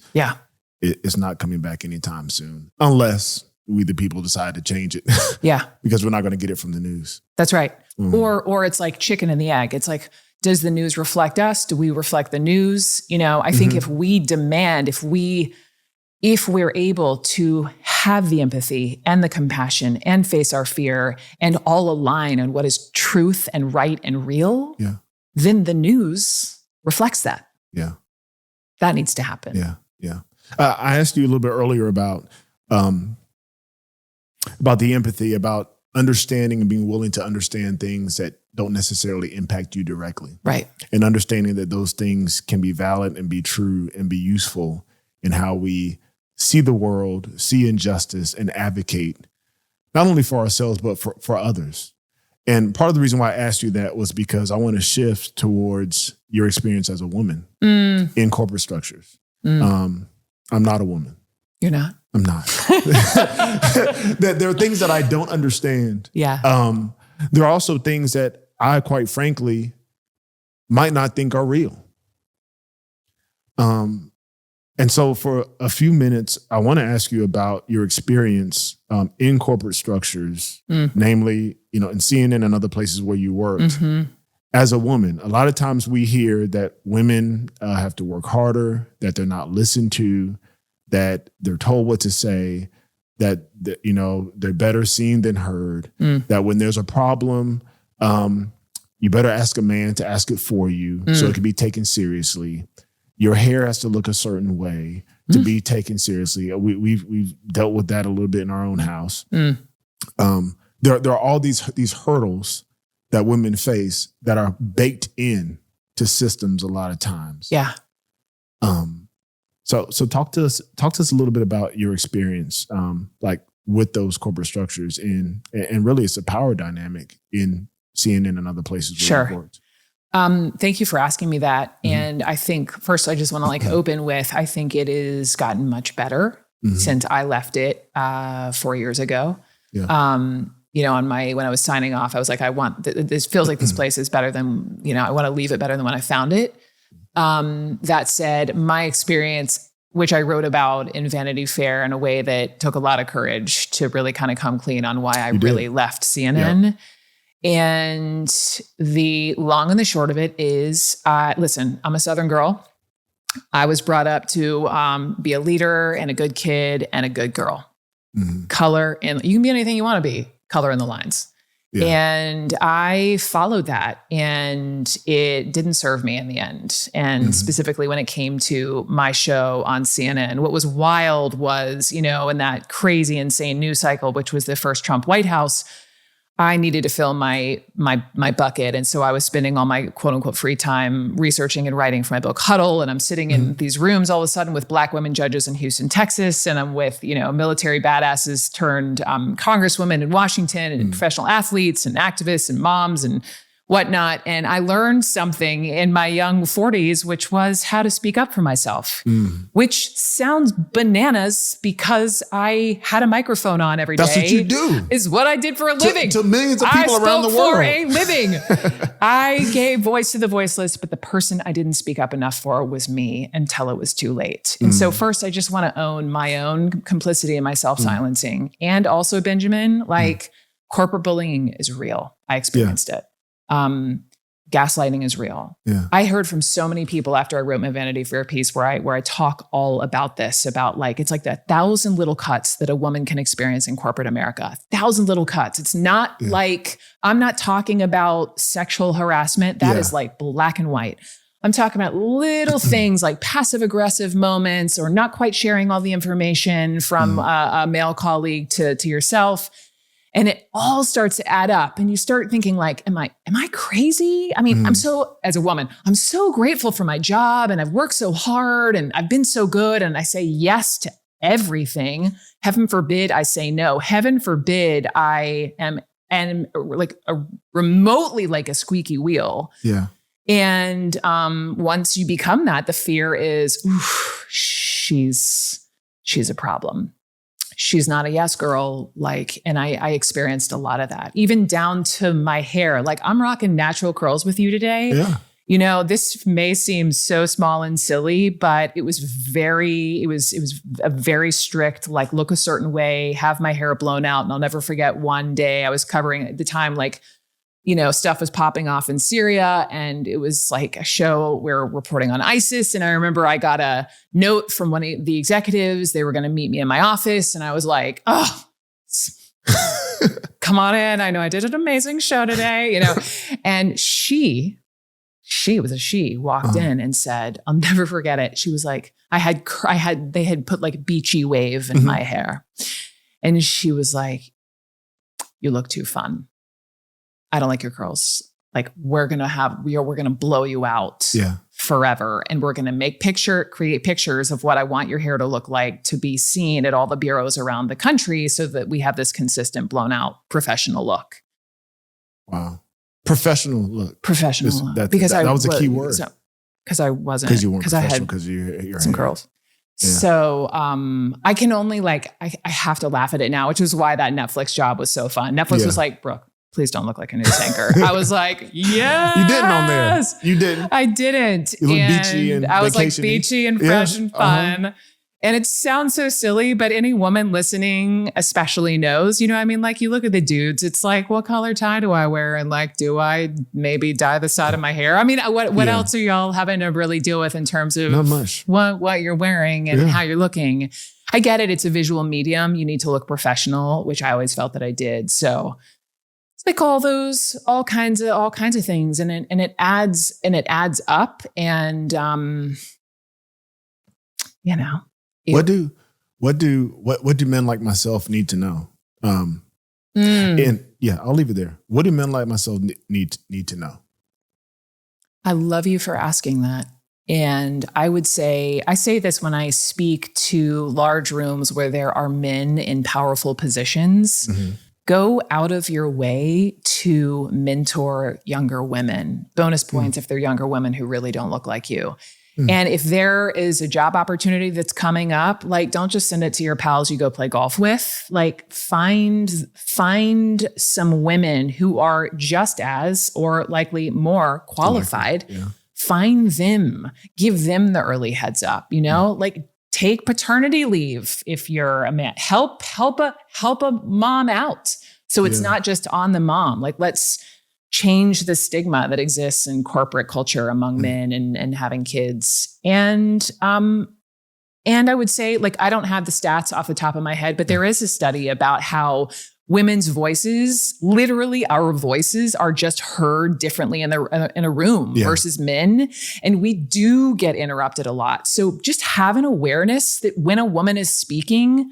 it's not coming back anytime soon. Unless we, the people, decide to change it. Yeah. Because we're not going to get it from the news. That's right. Or it's like chicken and the egg. It's like, does the news reflect us? Do we reflect the news? I think if we demand, if we're able to have the empathy and the compassion and face our fear and all align on what is truth and right and real, then the news reflects that. Yeah. That needs to happen. Yeah. Yeah. I asked you a little bit earlier about the empathy, about understanding and being willing to understand things that don't necessarily impact you directly. Right. And understanding that those things can be valid and be true and be useful in how we see the world, see injustice, and advocate not only for ourselves, but for others. And part of the reason why I asked you that was because I want to shift towards your experience as a woman in corporate structures. I'm not a woman. You're not? I'm not. There are things that I don't understand. Yeah. There are also things that I, quite frankly, might not think are real. And so for a few minutes, I want to ask you about your experience in corporate structures, namely, in CNN and other places where you worked. As a woman, a lot of times we hear that women have to work harder, that they're not listened to, that they're told what to say, that they're better seen than heard, that when there's a problem, you better ask a man to ask it for you so it can be taken seriously. Your hair has to look a certain way to be taken seriously. We've dealt with that a little bit in our own house. There are all these hurdles that women face that are baked in to systems a lot of times. Yeah. So talk to us a little bit about your experience, like with those corporate structures and really it's a power dynamic in CNN and other places where you've worked. Thank you for asking me that. And I think first I just want to open with, I think it has gotten much better since I left it 4 years ago. Yeah. When I was signing off, I was like, this feels like this place is better than, I want to leave it better than when I found it. That said, my experience, which I wrote about in Vanity Fair in a way that took a lot of courage to really kind of come clean on why I really left CNN. Yep. And the long and the short of it is, listen, I'm a Southern girl. I was brought up to be a leader and a good kid and a good girl. Color, and you can be anything you want to be, color in the lines. Yeah. And I followed that and it didn't serve me in the end. And specifically when it came to my show on CNN, what was wild was, in that crazy, insane news cycle, which was the first Trump White House, I needed to fill my bucket. And so I was spending all my quote unquote free time researching and writing for my book Huddle. And I'm sitting in these rooms all of a sudden with Black women judges in Houston, Texas. And I'm with, military badasses turned congresswomen in Washington and professional athletes and activists and moms and whatnot. And I learned something in my young 40s, which was how to speak up for myself, which sounds bananas because I had a microphone on every day. That's what you do. Is what I did for a living. To millions of people around the world. For a living. I gave voice to the voiceless, but the person I didn't speak up enough for was me until it was too late. And so first, I just want to own my own complicity and my self-silencing. And also, Benjamin, corporate bullying is real. I experienced it. Gaslighting is real. Yeah. I heard from so many people after I wrote my Vanity Fair piece where I talk all about this, about it's like the 1,000 little cuts that a woman can experience in corporate America. 1,000 little cuts. It's not like, I'm not talking about sexual harassment. That is like black and white. I'm talking about little things like passive aggressive moments or not quite sharing all the information from a male colleague to yourself. And it all starts to add up and you start thinking am I crazy? I mean, as a woman, I'm so grateful for my job and I've worked so hard and I've been so good and I say yes to everything. Heaven forbid I say no. Heaven forbid I am remotely like a squeaky wheel. Yeah. And once you become that, the fear is, she's a problem. She's not a yes girl. And I experienced a lot of that, even down to my hair. I'm rocking natural curls with you today. Yeah. This may seem so small and silly, but it was a very strict, look a certain way, have my hair blown out. And I'll never forget one day I was covering at the time, stuff was popping off in Syria and it was a show where we're reporting on ISIS. And I remember I got a note from one of the executives. They were going to meet me in my office. And I was like, oh, come on in. I know I did an amazing show today, and she walked in and said, I'll never forget it. She was like, they had put beachy wave in my hair. And she was like, you look too fun. I don't like your curls. like we're going to blow you out forever. And we're going to create pictures of what I want your hair to look like to be seen at all the bureaus around the country so that we have this consistent blown out professional look. Wow. Professional look. Professional look. That was a key word. Because I wasn't. Because you weren't professional. I had because your some hair. curls. Yeah. So I can only I have to laugh at it now, which is why that Netflix job was so fun. Netflix was like, Brooke, please don't look like a news anchor. I was like, yes. You didn't on there. You didn't. I didn't. You looked beachy and I was like beachy and fresh and fun. And it sounds so silly, but any woman listening especially knows, you know what I mean? Like you look at the dudes, it's like, what color tie do I wear? And like, do I maybe dye the side of my hair? I mean, what else are y'all having to really deal with in terms of not much. What you're wearing and how you're looking? I get it. It's a visual medium. You need to look professional, which I always felt that I did. So it's like all kinds of things. And it adds up. And, you know. What do men like myself need to know? And I'll leave it there. What do men like myself need to know? I love you for asking that. And I say this when I speak to large rooms where there are men in powerful positions. Mm-hmm. Go out of your way to mentor younger women. Bonus points if they're younger women who really don't look like you. And if there is a job opportunity that's coming up, like don't just send it to your pals you go play golf with. Like find some women who are just as or likely more qualified. Yeah. Find them, give them the early heads up, you know, like take paternity leave if you're a man. Help a mom out. So it's not just on the mom. Like let's change the stigma that exists in corporate culture among men and having kids. And I would say, like, I don't have the stats off the top of my head, but there is a study about how women's voices, literally our voices, are just heard differently in a room versus men. And we do get interrupted a lot. So just have an awareness that when a woman is speaking,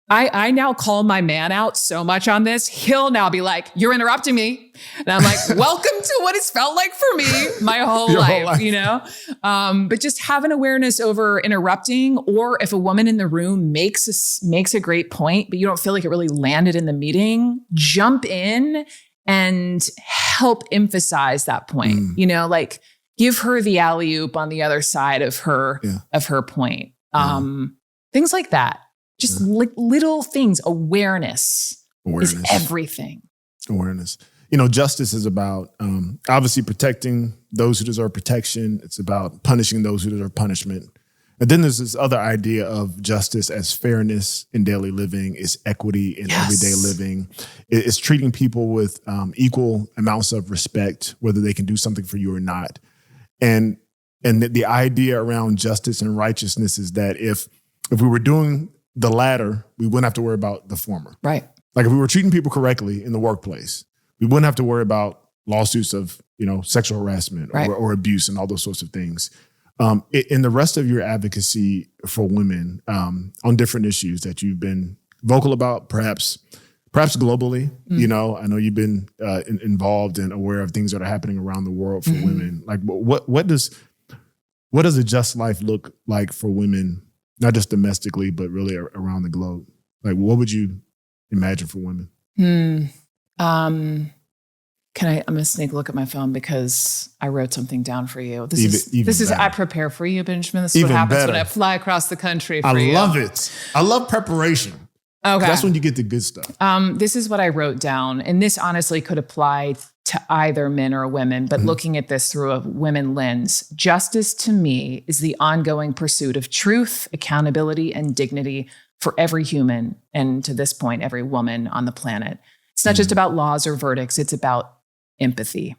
I now call my man out so much on this. He'll now be like, you're interrupting me. And I'm like, welcome to what it's felt like for me my whole life, you know? But just have an awareness over interrupting, or if a woman in the room makes a great point, but you don't feel like it really landed in the meeting, jump in and help emphasize that point. You know, like give her the alley-oop on the other side of her point. Things like that. Just little things. Awareness is everything. Awareness. You know, justice is about obviously protecting those who deserve protection. It's about punishing those who deserve punishment. And then there's this other idea of justice as fairness in daily living, is equity in everyday living. It's treating people with equal amounts of respect, whether they can do something for you or not. And the idea around justice and righteousness is that if we were doing the latter, we wouldn't have to worry about the former. Right. Like if we were treating people correctly in the workplace, we wouldn't have to worry about lawsuits of, you know, sexual harassment or abuse and all those sorts of things. In the rest of your advocacy for women on different issues that you've been vocal about, perhaps globally, you know, I know you've been involved and aware of things that are happening around the world for women. Like what does a just life look like for women? Not just domestically, but really around the globe. Like, what would you imagine for women? I'm going to sneak a look at my phone because I wrote something down for you. This is I prepare for you, Benjamin. This is what happens when I fly across the country for you. I love it. I love preparation. Okay. That's when you get the good stuff. This is what I wrote down. And this honestly could apply to either men or women, but looking at this through a women lens. Justice to me is the ongoing pursuit of truth, accountability, and dignity for every human, and to this point, every woman on the planet. It's not just about laws or verdicts. It's about empathy.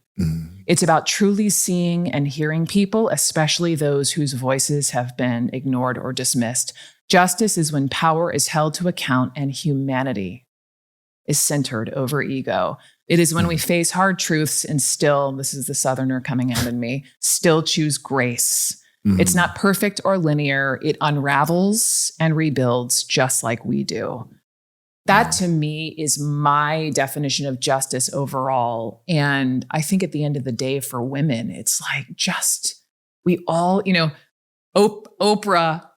It's about truly seeing and hearing people, especially those whose voices have been ignored or dismissed. Justice is when power is held to account and humanity is centered over ego. It is when we face hard truths and still, this is the Southerner coming out in me, still choose grace. It's not perfect or linear. It unravels and rebuilds just like we do. That to me is my definition of justice overall. And I think at the end of the day for women, it's like we all, Oprah,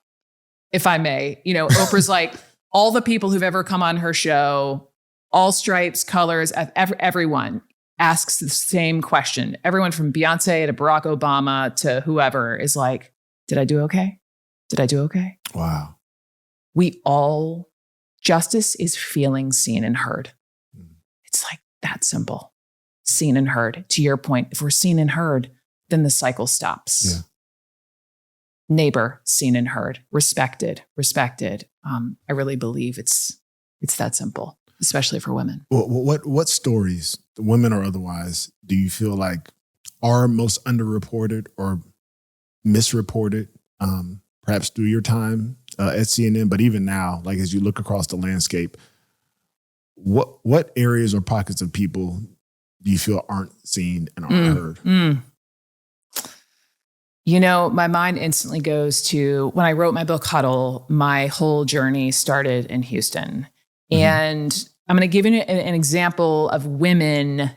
if I may, Oprah's like all the people who've ever come on her show, all stripes, colors, everyone asks the same question. Everyone from Beyonce to Barack Obama to whoever is like, did I do okay? Did I do okay? Wow. Justice is feeling seen and heard. It's like that simple. Seen and heard. To your point, if we're seen and heard, then the cycle stops. Yeah. Neighbor, seen and heard. Respected. I really believe it's that simple, especially for women. What stories, women or otherwise, do you feel like are most underreported or misreported, perhaps through your time at CNN, but even now, like as you look across the landscape, what areas or pockets of people do you feel aren't seen and aren't heard? My mind instantly goes to when I wrote my book, Huddle, my whole journey started in Houston. And I'm going to give you an example of women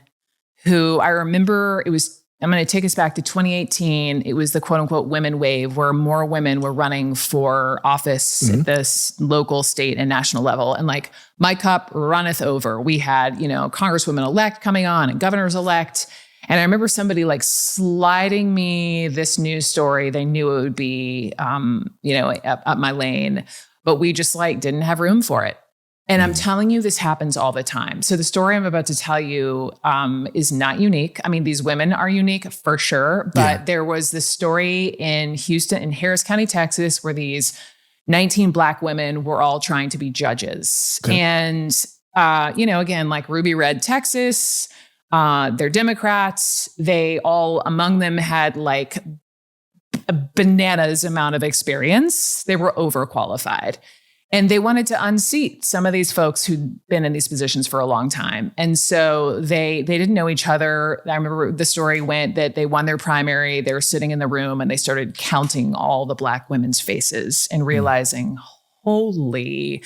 who I remember I'm going to take us back to 2018. It was the quote unquote women wave where more women were running for office at this local, state, and national level. And like my cup runneth over. We had, Congresswomen elect coming on and governors elect. And I remember somebody like sliding me this news story. They knew it would be, up my lane, but we just didn't have room for it. And I'm telling you, this happens all the time. So the story I'm about to tell you is not unique. I mean, these women are unique for sure, but there was this story in Houston, in Harris County, Texas, where these 19 Black women were all trying to be judges. Okay. And, again, like Ruby Red, Texas, they're Democrats. They all, among them, had like a bananas amount of experience. They were overqualified. And they wanted to unseat some of these folks who'd been in these positions for a long time. And so they didn't know each other. I remember the story went that they won their primary. They were sitting in the room and they started counting all the Black women's faces and realizing, holy,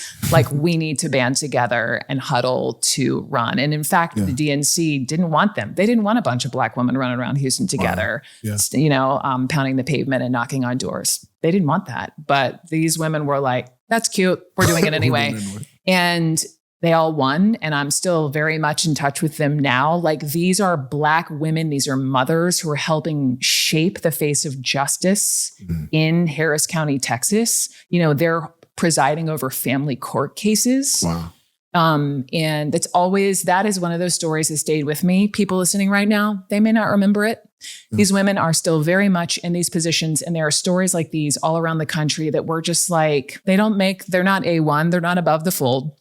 we need to band together and huddle to run. And in fact, the DNC didn't want them. They didn't want a bunch of Black women running around Houston together, pounding the pavement and knocking on doors. They didn't want that. But these women were like, that's cute. We're doing it anyway. And they all won. And I'm still very much in touch with them now. These are Black women. These are mothers who are helping shape the face of justice in Harris County, Texas. They're presiding over family court cases. Wow. And that is one of those stories that stayed with me. People listening right now, they may not remember it. These women are still very much in these positions. And there are stories like these all around the country that we're just like, they're not A1, they're not above the fold,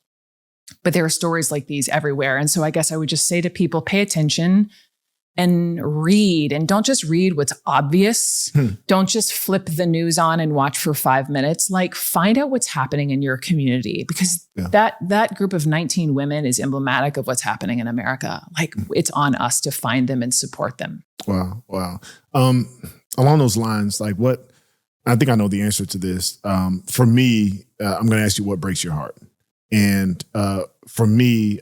but there are stories like these everywhere. And so I guess I would just say to people, pay attention and read, and don't just read what's obvious. Don't just flip the news on and watch for 5 minutes. Find out what's happening in your community, because that group of 19 women is emblematic of what's happening in America. It's on us to find them and support them. Wow. Along those lines, I think I know the answer to this. For me, I'm going to ask you what breaks your heart. And for me,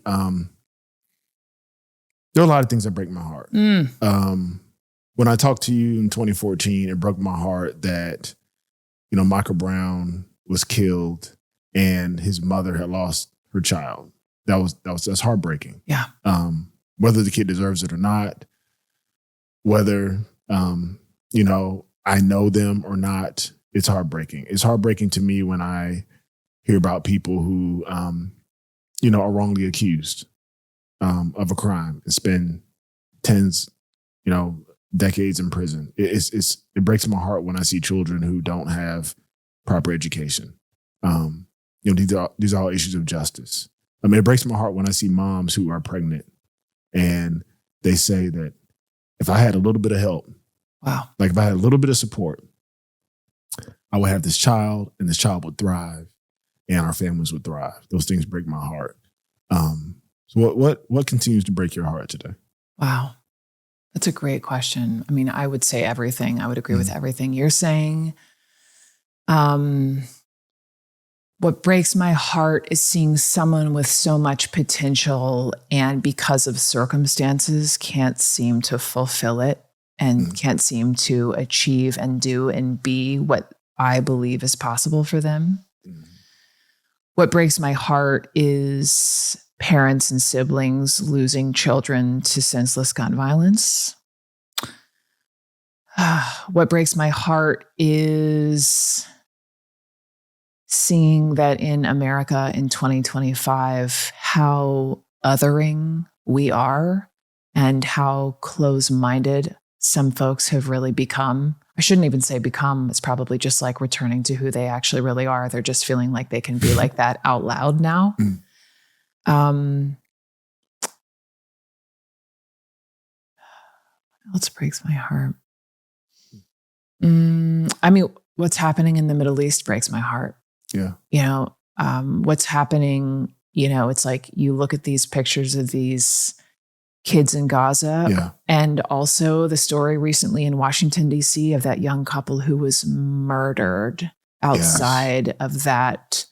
there are a lot of things that break my heart. When I talked to you in 2014, it broke my heart that, Michael Brown was killed and his mother had lost her child. That's heartbreaking. Yeah. Whether the kid deserves it or not, whether, I know them or not, it's heartbreaking. It's heartbreaking to me when I hear about people who, are wrongly accused of a crime and spend tens, decades in prison. It breaks my heart when I see children who don't have proper education. These are all issues of justice. It breaks my heart when I see moms who are pregnant and they say that if I had a little bit of help, if I had a little bit of support, I would have this child and this child would thrive and our families would thrive. Those things break my heart. So what continues to break your heart today? Wow. That's a great question. I would say everything. I would agree with everything you're saying. What What breaks my heart is seeing someone with so much potential and because of circumstances can't seem to fulfill it and can't seem to achieve and do and be what I believe is possible for them. What breaks my heart is parents and siblings losing children to senseless gun violence. What breaks my heart is seeing that in America in 2025, how othering we are and how close-minded some folks have really become. I shouldn't even say become. It's probably just like returning to who they actually really are. They're just feeling like they can be like that out loud now. What else breaks my heart? I mean, what's happening in the Middle East breaks my heart. Yeah. What's happening, it's like you look at these pictures of these kids in Gaza and also the story recently in Washington, D.C. of that young couple who was murdered outside of that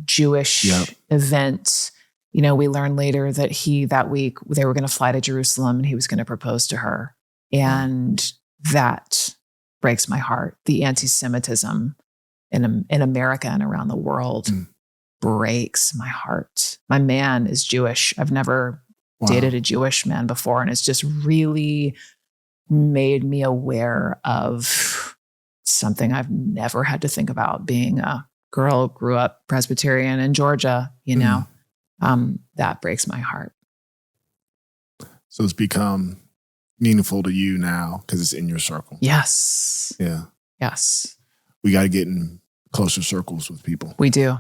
Jewish event. We learned later that that week they were going to fly to Jerusalem and he was going to propose to her. And that breaks my heart. The anti-Semitism in America and around the world breaks my heart. My man is Jewish. I've never dated a Jewish man before. And it's just really made me aware of something I've never had to think about, being a girl who grew up Presbyterian in Georgia, that breaks my heart. So it's become meaningful to you now because it's in your circle. Yes. Yeah. Yes. We got to get in closer circles with people. We do.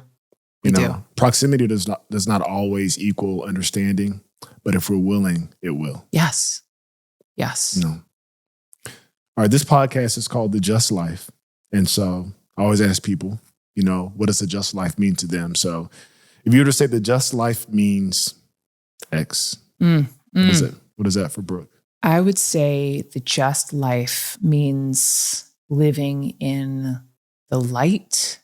We do. Proximity does not always equal understanding, but if we're willing, it will. Yes. Yes. All right. This podcast is called The Just Life. And so I always ask people, what does the just life mean to them? So if you were to say the just life means X, what is that for Brooke? I would say the just life means living in the light,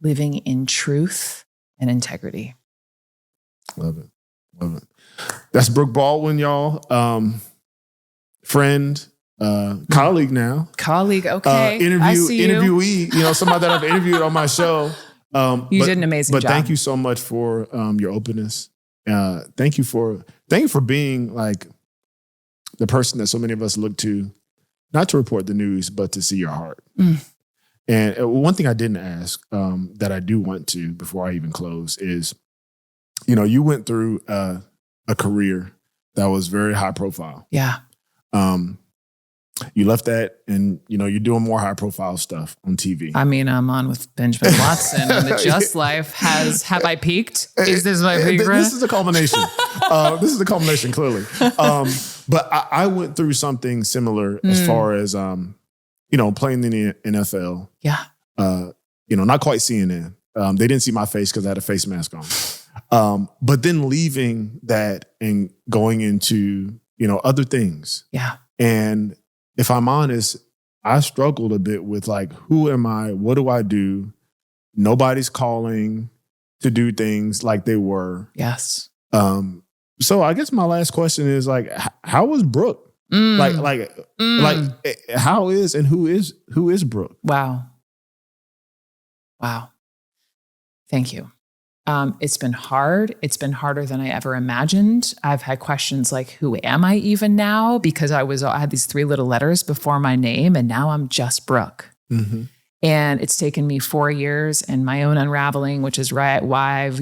living in truth and integrity. Love it. Love it. That's Brooke Baldwin, y'all. Friend, colleague now. Colleague, okay. Interviewee, somebody that I've interviewed on my show. You did an amazing job. But thank you so much for your openness. Thank you for being like the person that so many of us look to, not to report the news, but to see your heart. And one thing I didn't ask that I do want to before I even close is, you went through a career that was very high profile. Yeah. You left that and, you're doing more high profile stuff on TV. I mean, I'm on with Benjamin Watson and the Just Life have I peaked? Is this my peak? This is a culmination. This is a culmination, clearly. But I went through something similar as far as, playing in the NFL. Yeah. Not quite CNN. They didn't see my face because I had a face mask on. But then leaving that and going into, other things. Yeah. And if I'm honest, I struggled a bit with like, who am I? What do I do? Nobody's calling to do things like they were. Yes. So I guess my last question is like, how was Brooke? Like how is and who is Brooke? Wow. Thank you. It's been hard. It's been harder than I ever imagined. I've had questions like, who am I even now? Because I had these 3 little letters before my name and now I'm just Brooke. Mm-hmm. And it's taken me 4 years and my own unraveling, which is why I've,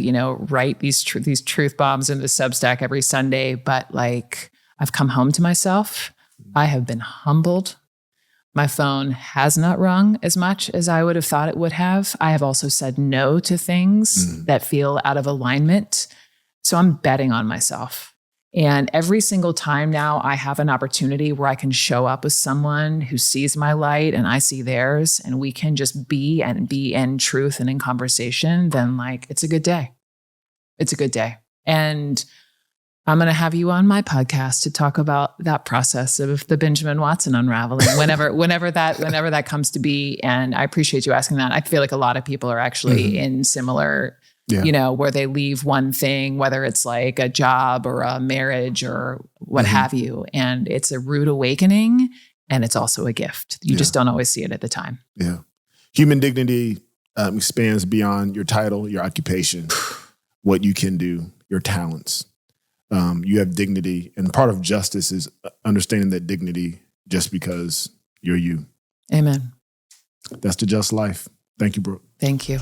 write these truth bombs into Substack every Sunday. But like, I've come home to myself. I have been humbled. My phone has not rung as much as I would have thought it would have. I have also said no to things that feel out of alignment. So I'm betting on myself. And every single time now I have an opportunity where I can show up with someone who sees my light and I see theirs, and we can just be in truth and in conversation, then like, it's a good day. It's a good day. And I'm going to have you on my podcast to talk about that process of the Benjamin Watson unraveling whenever that comes to be. And I appreciate you asking that. I feel like a lot of people are actually in similar, where they leave one thing, whether it's like a job or a marriage or what have you. And it's a rude awakening, and it's also a gift. You just don't always see it at the time. Yeah. Human dignity expands beyond your title, your occupation, what you can do, your talents. You have dignity, and part of justice is understanding that dignity just because you're you. Amen. That's the just life. Thank you, Brooke. Thank you.